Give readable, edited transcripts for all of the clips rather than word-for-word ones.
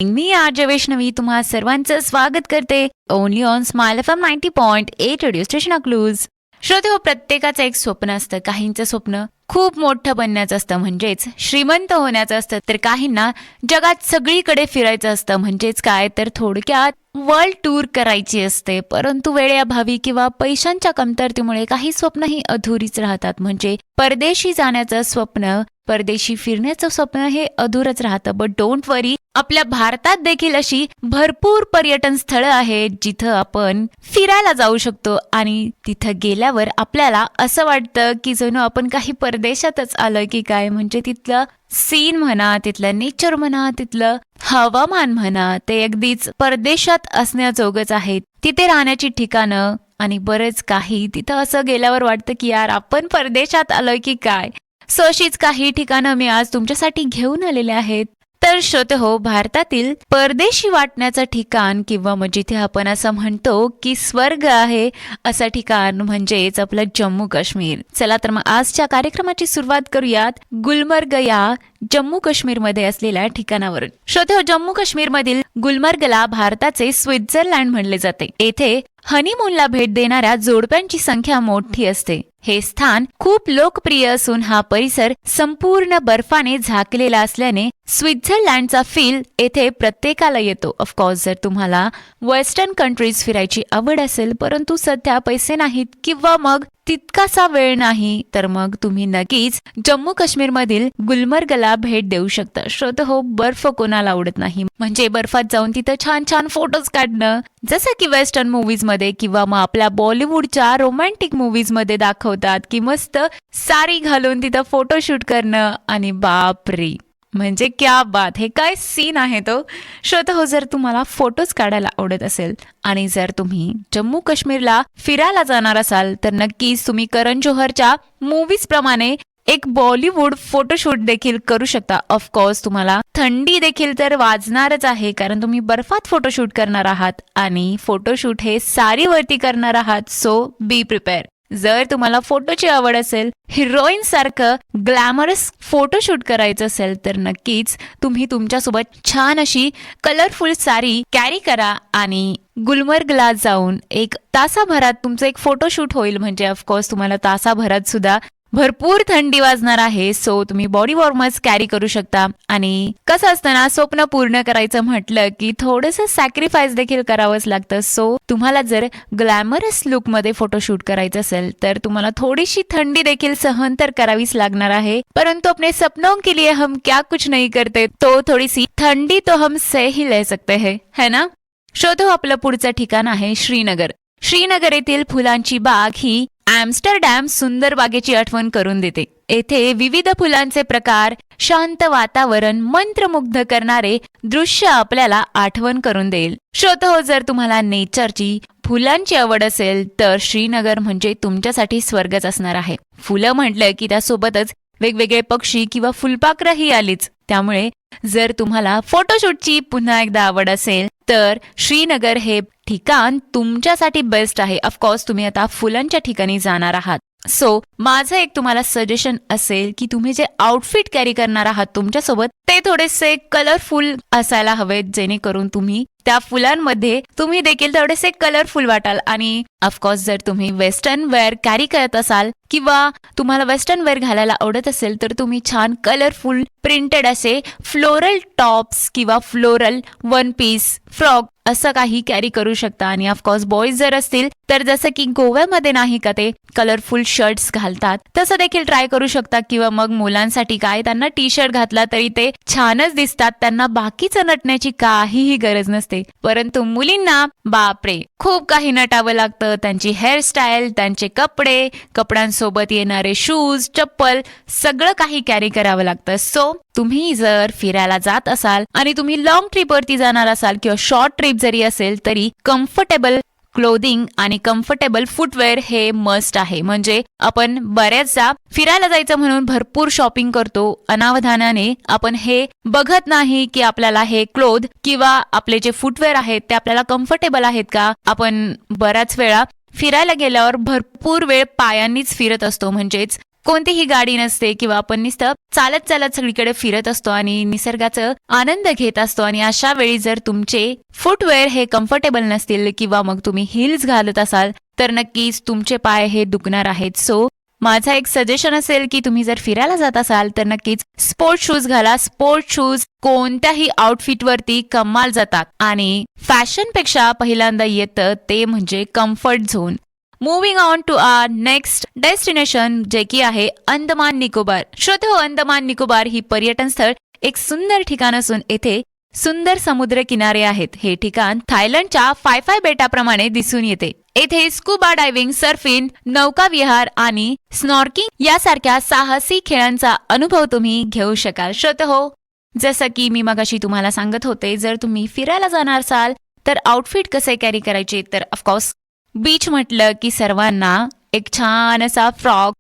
मी RJ Vaishnavi तुम्हा सर्वांचं स्वागत करते only on smile FM 90.8 radio station Akluj. श्रोते, प्रत्येकाचं एक स्वप्न असतं. काहींचं स्वप्न खूप मोठं बनण्याचं असतं, म्हणजेच श्रीमंत होण्याचं असतं, तर काहींना जगात सगळीकडे फिरायचं असतं, म्हणजेच काय तर थोडक्यात वर्ल्ड टूर करायची असते. परंतु वेळेअभावी किंवा पैशांच्या कमतरतेमुळे काही स्वप्न ही अधुरीच राहतात. म्हणजे परदेशी जाण्याचं स्वप्न, परदेशी फिरण्याचं स्वप्न हे अधूरच राहतं. बट डोंट वरी, आपल्या भारतात देखील अशी भरपूर पर्यटन स्थळं आहेत जिथं आपण फिरायला जाऊ शकतो आणि तिथं गेल्यावर आपल्याला असं वाटतं की जणू आपण काही परदेशातच आलोय की काय. म्हणजे तिथलं सीन म्हणा, तिथलं नेचर म्हणा, तिथलं हवामान म्हणा, ते अगदीच परदेशात असण्याजोगच आहेत. तिथे राहण्याची ठिकाणं आणि बरेच काही तिथं असं गेल्यावर वाटतं की यार आपण परदेशात आलोय की काय. सो अशीच काही ठिकाणं मी आज तुमच्यासाठी घेऊन आलेले आहेत. तर श्रोते हो, भारतातील परदेशी वाटण्याचं ठिकाण किंवा मग जिथे आपण असं म्हणतो की स्वर्ग आहे असं ठिकाण म्हणजेच आपलं जम्मू काश्मीर. चला तर मग आजच्या कार्यक्रमाची सुरुवात करूयात गुलमर्ग या जम्मू काश्मीर मध्ये असलेल्या ठिकाणावरून. श्रोते हो, जम्मू काश्मीर मधील गुलमर्गला भारताचे स्वित्झर्लंड म्हणले जाते. येथे हनीमूनला भेट देणाऱ्या जोडप्यांची संख्या मोठी असते. हे स्थान खूप लोकप्रिय असून हा परिसर संपूर्ण बर्फाने झाकलेला असल्याने स्वित्झर्लंडचा फील येथे प्रत्येकाला येतो. ऑफकोर्स, जर तुम्हाला वेस्टर्न कंट्रीज फिरायची आवड असेल परंतु सध्या पैसे नाहीत किंवा मग तितकासा वेळ नाही, तर मग तुम्ही नक्कीच जम्मू काश्मीर मधील गुलमर्गला भेट देऊ शकता. श्रोते हो, बर्फ कोणाला आवडत नाही. म्हणजे बर्फात जाऊन तिथं छान छान फोटोज काढणं, जसं की वेस्टर्न मूवीज मध्ये किंवा मग आपल्या बॉलिवूडच्या रोमॅन्टिक मूवीज मध्ये दाखवतात की मस्त साडी घालून तिथं फोटोशूट करणं आणि बापरे, म्हणजे क्या बात, हे काय सीन आहे तो. श्रोते हो, जर तुम्हाला फोटोज काढायला आवडत असेल आणि जर तुम्ही जम्मू काश्मीरला फिरायला जाणार असाल तर नक्कीच तुम्ही करण जोहरच्या मूवीज प्रमाणे एक बॉलिवूड फोटोशूट देखील करू शकता. ऑफकोर्स तुम्हाला थंडी देखील तर वाजणारच आहे, कारण तुम्ही बर्फात फोटोशूट करणार आहात आणि फोटोशूट हे साडीवरती करणार आहात. So be prepare. जर तुम्हाला फोटोची आवड असेल, हिरोईन सारखं ग्लॅमरस फोटोशूट करायचं असेल तर नक्कीच तुम्ही तुमच्यासोबत छान अशी कलरफुल साडी कॅरी करा आणि गुलमर्गला जाऊन एक तासाभरात तुमचं एक फोटोशूट होईल. म्हणजे ऑफकोर्स तुम्हाला तासाभरात सुद्धा भरपूर थंडी वाजणार आहे. सो तुम्ही बॉडी वॉर्मर्स कॅरी करू शकता. आणि कसं असतं ना, स्वप्न पूर्ण करायचं म्हटलं की थोडंसं सॅक्रिफाईस देखील करावंच लागतं. सो तुम्हाला जर ग्लॅमरस लुक मध्ये फोटोशूट करायचं असेल तर तुम्हाला थोडीशी थंडी देखील सहन तर करावीच लागणार आहे. परंतु अपने सपनों के लिए हम क्या कुछ नहीं करते, तो थोडी सी थंडी तो हम सह ही ले सकते है ना. श्रोतो, आपलं पुढचं ठिकाण आहे श्रीनगर. श्रीनगर येथील फुलांची बाग ही ॲम्स्टरडॅम सुंदर बागेची आठवण करून देते. येथे विविध फुलांचे प्रकार, शांत वातावरण, मंत्रमुग्ध करणारे दृश्य आपल्याला आठवण करून देईल. श्रोतो, जर तुम्हाला नेचरची, फुलांची आवड असेल तर श्रीनगर म्हणजे तुमच्यासाठी स्वर्गच असणार आहे. फुलं म्हटलं की त्यासोबतच वेगवेगळे पक्षी किंवा फुलपाखरंही आलीच. त्यामुळे जर तुम्हाला फोटोशूटची पुन्हा एकदा आवड असेल तर श्रीनगर हे ठिकाण तुमच्यासाठी बेस्ट आहे. ऑफकोर्स तुम्ही आता फुलांच्या ठिकाणी जाणार आहात. सो माझं एक तुम्हाला सजेशन असेल की तुम्ही जे आउटफिट कॅरी करणार आहात तुमच्यासोबत ते थोडेसे कलरफुल असायला हवेत, जेणेकरून तुम्ही त्या फुलांमध्ये तुम्ही देखील थोडेसे कलरफुल वाटाल. आणि ऑफकोर्स जर तुम्ही वेस्टर्न वेअर कॅरी करत असाल किंवा तुम्हाला वेस्टर्न वेअर घालायला आवडत असेल तर तुम्ही छान कलरफुल प्रिंटेड असे फ्लोरल टॉप्स किंवा फ्लोरल वन पीस फ्रॉक असं काही कॅरी करू शकता. आणि ऑफकोर्स बॉईज जर असतील तर जसं की गोव्यामध्ये नाही का ते कलरफुल शर्ट्स घालतात, तसं देखील ट्राय करू शकता. किंवा मग मुलांसाठी काय, त्यांना टी शर्ट घातला तरी ते छानच दिसतात, त्यांना बाकीचं नटण्याची काहीही गरज नसते. परंतु मुलींना बापरे खूप काही नटावं लागतं. त्यांची हेअरस्टाईल, त्यांचे कपडे, कपड्यांसोबत येणारे शूज, चप्पल, सगळं काही कॅरी करावं लागतं. सो तुम्ही जर फिरायला जात असाल आणि तुम्ही लॉंग ट्रिपवरती जाणार असाल किंवा शॉर्ट ट्रिप जरी असेल तरी कम्फर्टेबल क्लोदिंग आणि कम्फर्टेबल फुटवेअर हे मस्ट आहे. म्हणजे आपण बऱ्याचदा फिरायला जायचं म्हणून भरपूर शॉपिंग करतो, अनावधानाने आपण हे बघत नाही की आपल्याला हे क्लोथ किंवा आपले जे फुटवेअर आहेत ते आपल्याला कम्फर्टेबल आहेत का. आपण बऱ्याच वेळा फिरायला गेल्यावर भरपूर वेळ पायांनीच फिरत असतो, म्हणजेच कोणतीही गाडी नसते किंवा आपण नुसतं चालत चालत सगळीकडे फिरत असतो आणि निसर्गाचा आनंद घेत असतो आणि अशा वेळी जर तुमचे फुटवेअर हे कम्फर्टेबल नसतील किंवा मग तुम्ही हिल्स घालत असाल तर नक्कीच तुमचे पाय हे दुखणार आहेत. सो माझा एक सजेशन असेल की तुम्ही जर फिरायला जात असाल तर नक्कीच स्पोर्ट शूज घाला. स्पोर्ट शूज कोणत्याही आउटफिट वरती कमाल जातात आणि फॅशन पेक्षा पहिल्यांदा येतं ते म्हणजे comfort zone. Moving on to our next destination जे की आहे अंदमान निकोबार. श्रोते हो, अंदमान निकोबार ही पर्यटन स्थळ एक सुंदर ठिकाण असून येथे सुंदर समुद्र किनारे आहेत. हे ठिकाण थायलंडच्या फाय बेटाप्रमाणे दिसून येते. येथे स्कुबा डायव्हिंग, सर्फिंग, नौकाविहार आणि स्नॉर्किंग यासारख्या साहसी खेळांचा अनुभव तुम्ही घेऊ शकाल. श्रोते हो, जसं की मी मगाशी तुम्हाला सांगत होते, जर तुम्ही फिरायला जाणार असाल तर आउटफिट कसे कॅरी करायचे, तर ऑफकोर्स बीच म्हटलं की सर्वांना एक छान असा फ्रॉक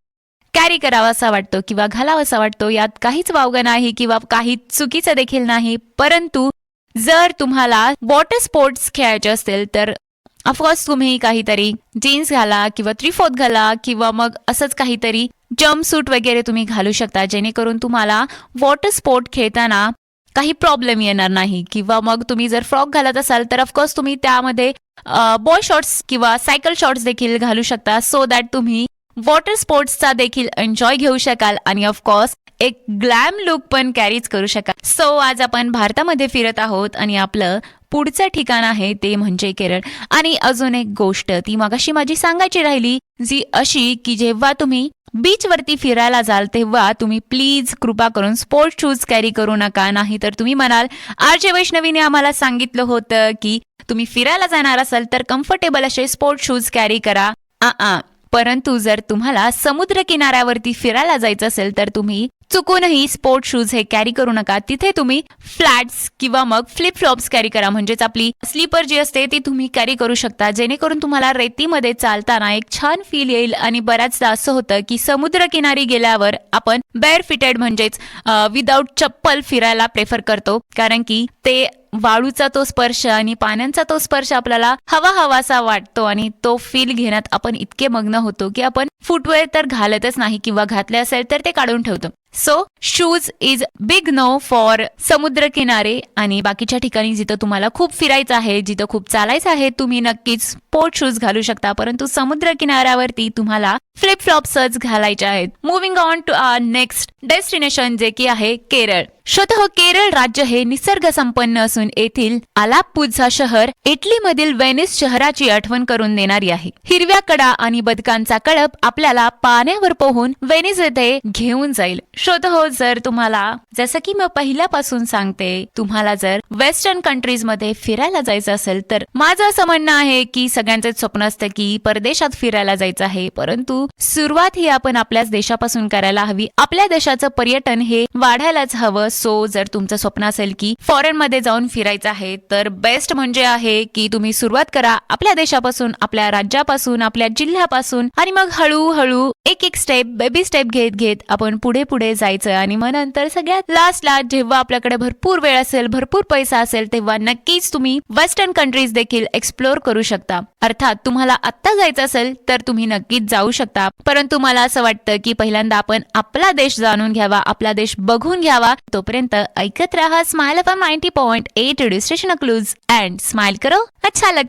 कॅरी करावासा वाटतो किंवा घालावासा वाटतो. यात काहीच वावगं नाही किंवा काही चुकीचं देखील नाही. परंतु जर तुम्हाला वॉटर स्पोर्ट्स खेळायचे असतील तर ऑफकोर्स तुम्ही काहीतरी जीन्स घाला किंवा 3/4 घाला किंवा मग असंच काहीतरी जम्पसूट वगैरे तुम्ही घालू शकता, जेणेकरून तुम्हाला वॉटर स्पोर्ट खेळताना काही प्रॉब्लेम येणार नाही. किंवा मग तुम्ही जर फ्रॉक घालत असाल तर ऑफकोर्स तुम्ही त्यामध्ये बॉय शॉर्ट्स किंवा सायकल शॉर्ट्स देखील घालू शकता, सो दॅट तुम्ही वॉटर स्पोर्ट्सचा देखील एन्जॉय घेऊ शकाल आणि ऑफकोर्स एक ग्लॅम लुक पण कॅरीच करू शकाल. सो आज आपण भारतामध्ये फिरत आहोत आणि आपलं पुढचं ठिकाण आहे ते म्हणजे केरळ. आणि अजून एक गोष्ट ती मगाशी माझी सांगायची राहिली, जी अशी की जेव्हा तुम्ही बीच वरती फिरायला जाल तेव्हा तुम्ही प्लीज कृपा करून स्पोर्ट शूज कॅरी करू नका. नाही तर तुम्ही म्हणाल आरजे वैष्णवीने आम्हाला सांगितलं होतं की तुम्ही फिरायला जाणार असाल तर कम्फर्टेबल असे स्पोर्ट शूज कॅरी करा. परंतु जर तुम्हाला समुद्र किनाऱ्यावरती फिरायला जायचं असेल तर तुम्ही चुकूनही स्पोर्ट शूज हे कॅरी करू नका. तिथे तुम्ही फ्लॅट्स किंवा मग फ्लिप फ्लॉप्स कॅरी करा, म्हणजेच आपली स्लीपर जी असते ती तुम्ही कॅरी करू शकता, जेणेकरून तुम्हाला रेतीमध्ये चालताना एक छान फील येईल. आणि बऱ्याचदा असं होतं की समुद्र किनारी गेल्यावर आपण बेअर फिटेड म्हणजेच विदाऊट चप्पल फिरायला प्रेफर करतो, कारण की ते वाळूचा तो स्पर्श आणि पाण्याचा तो स्पर्श आपल्याला हवासा वाटतो आणि तो फील घेण्यात आपण इतके मग्न होतो की आपण फुटवेअर तर घालतच नाही किंवा घातले असेल तर ते काढून ठेवतो. So shoes is big no for समुद्र किनारे आणि बाकीच्या ठिकाणी जिथं तुम्हाला खूप फिरायचं आहे, जिथं खूप चालायचं आहे, तुम्ही नक्कीच स्पोर्ट शूज घालू शकता. परंतु समुद्र किनाऱ्यावरती तुम्हाला फ्लिप फ्लॉप्सच घालायचे आहेत. Moving on to our next destination जे की आहे केरळ. श्रोते, केरळ राज्य हे निसर्ग संपन्न असून येथील आलाप्पुझा शहर इटलीमधील व्हेनिस शहराची आठवण करून देणारी आहे. हिरव्या कडा आणि बदकांचा कळप आपल्याला पाण्यावर पोहून व्हेनिस येथे घेऊन जाईल. श्रोते, जर तुम्हाला जसं की मी पहिल्यापासून सांगते, तुम्हाला जर वेस्टर्न कंट्रीज मध्ये फिरायला जायचं असेल तर माझं असं म्हणणं आहे की सगळ्यांचेच स्वप्न असतं की परदेशात फिरायला जायचं आहे, परंतु सुरुवात ही आपण आपल्याच देशापासून करायला हवी. आपल्या देशाचं पर्यटन हे वाढायलाच हवं. सो जर तुमचं स्वप्न असेल की फॉरेन मध्ये जाऊन फिरायचं आहे तर बेस्ट म्हणजे आहे की तुम्ही सुरुवात करा आपल्या देशापासून, आपल्या राज्यापासून, आपल्या जिल्ह्यापासून आणि मग हळूहळू एक स्टेप, बेबी स्टेप घेत घेत आपण पुढे पुढे जायचं. आणि मग नंतर सगळ्यात लास्टला जेव्हा आपल्याकडे भरपूर वेळ असेल, भरपूर पैसा असेल, तेव्हा नक्कीच तुम्ही वेस्टर्न कंट्रीज देखील एक्सप्लोर करू शकता. अर्थात तुम्हाला आत्ता जायचं असेल तर तुम्ही नक्कीच जाऊ शकता, परंतु मला असं वाटतं की पहिल्यांदा आपण आपला देश जाणून घ्यावा, आपला देश बघून घ्यावा. तोपर्यंत ऐकत रहा smile FM 90.8 radio station Akluj and smile करो अच्छा लगता.